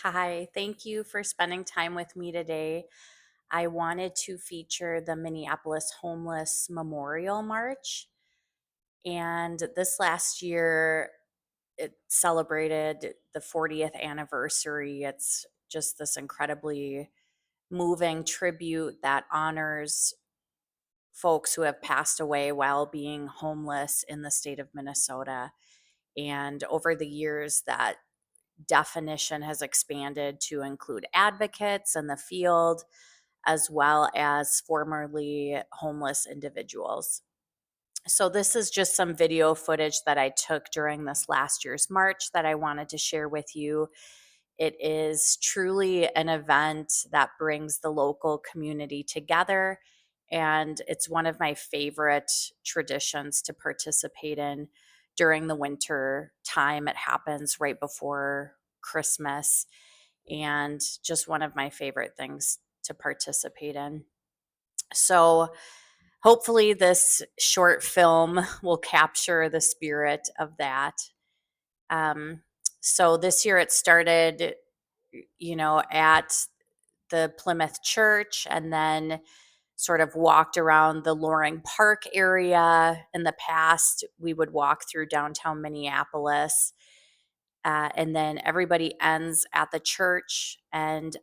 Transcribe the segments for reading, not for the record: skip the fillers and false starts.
Hi, thank you for spending time with me today. I wanted to feature the Minneapolis Homeless Memorial March. And this last year, it celebrated the 40th anniversary. It's just this incredibly moving tribute that honors folks who have passed away while being homeless in the state of Minnesota. And over the years, that definition has expanded to include advocates in the field as well as formerly homeless individuals. So, this is just some video footage that I took during this last year's march that I wanted to share with you. It is truly an event that brings the local community together, and it's one of my favorite traditions to participate in during the winter time. It happens right before Christmas, and just one of my favorite things to participate in. So, hopefully, this short film will capture the spirit of that. Um, so, this year it started, at the Plymouth Church, and then sort of walked around the Loring Park area. In the past, we would walk through downtown Minneapolis. And then everybody ends at the church, and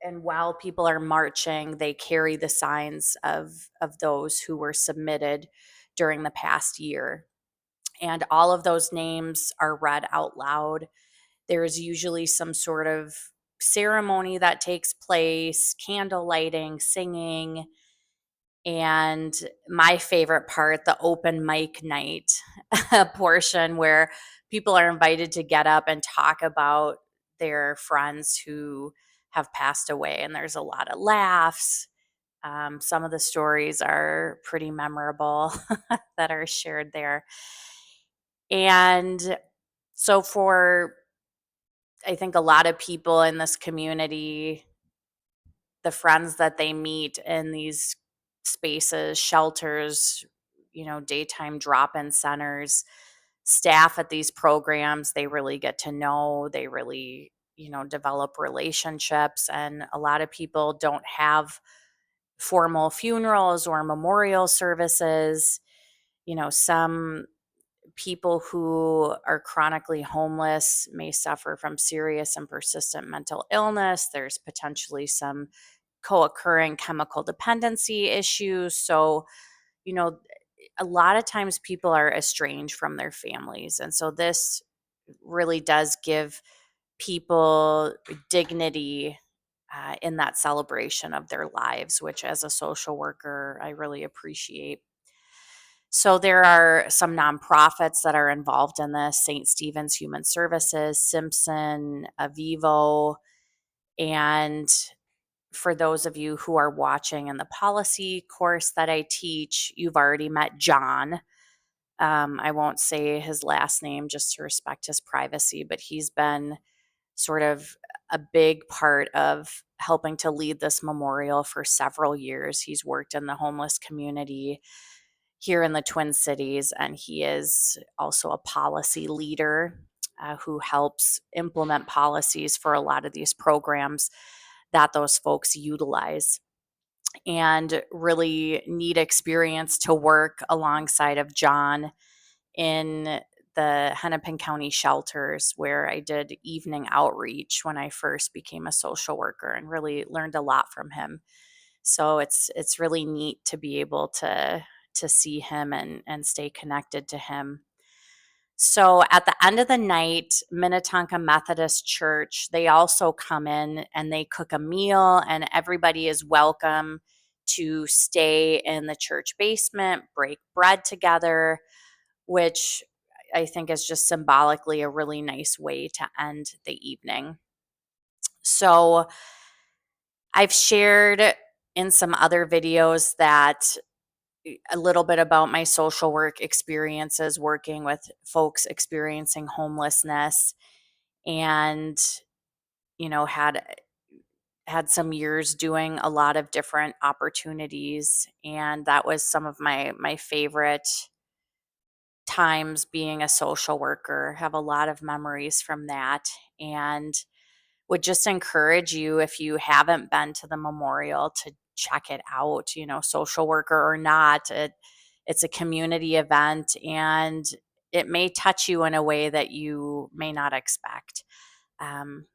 while people are marching, they carry the signs of those who were submitted during the past year. And all of those names are read out loud. There is usually some sort of ceremony that takes place, candle lighting, singing, and my favorite part, the open mic night portion where people are invited to get up and talk about their friends who have passed away. And there's a lot of laughs. Some of the stories are pretty memorable that are shared there. And so, for I think a lot of people in this community, the friends that they meet in these spaces, shelters, daytime drop in centers, staff at these programs, they really get to know, they really, develop relationships. And a lot of people don't have formal funerals or memorial services. Some people who are chronically homeless may suffer from serious and persistent mental illness. There's potentially some co occurring chemical dependency issues. So, you know, a lot of times people are estranged from their families. And so this really does give people dignity in that celebration of their lives, which as a social worker, I really appreciate. So there are some nonprofits that are involved in this: St. Stephen's Human Services, Simpson, Avivo, and for those of you who are watching in the policy course that I teach, you've already met John. I won't say his last name just to respect his privacy, but he's been sort of a big part of helping to lead this memorial for several years. He's worked in the homeless community here in the Twin Cities, and he is also a policy leader who helps implement policies for a lot of these programs that those folks utilize. And really neat experience to work alongside of John in the Hennepin County shelters, where I did evening outreach when I first became a social worker, and really learned a lot from him. So it's really neat to be able to see him and stay connected to him. So at the end of the night, Minnetonka Methodist Church, they also come in and they cook a meal, and everybody is welcome to stay in the church basement, break bread together, which I think is just symbolically a really nice way to end the evening. So I've shared in some other videos that a little bit about my social work experiences working with folks experiencing homelessness, and had some years doing a lot of different opportunities, and that was some of my favorite times being a social worker, have a lot of memories from that, and would just encourage you, if you haven't been to the memorial, to check it out, social worker or not. It's a community event, and it may touch you in a way that you may not expect. Um,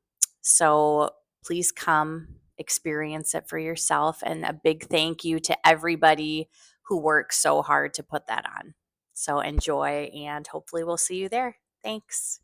so please come experience it for yourself. And a big thank you to everybody who works so hard to put that on. So enjoy, and hopefully we'll see you there. Thanks.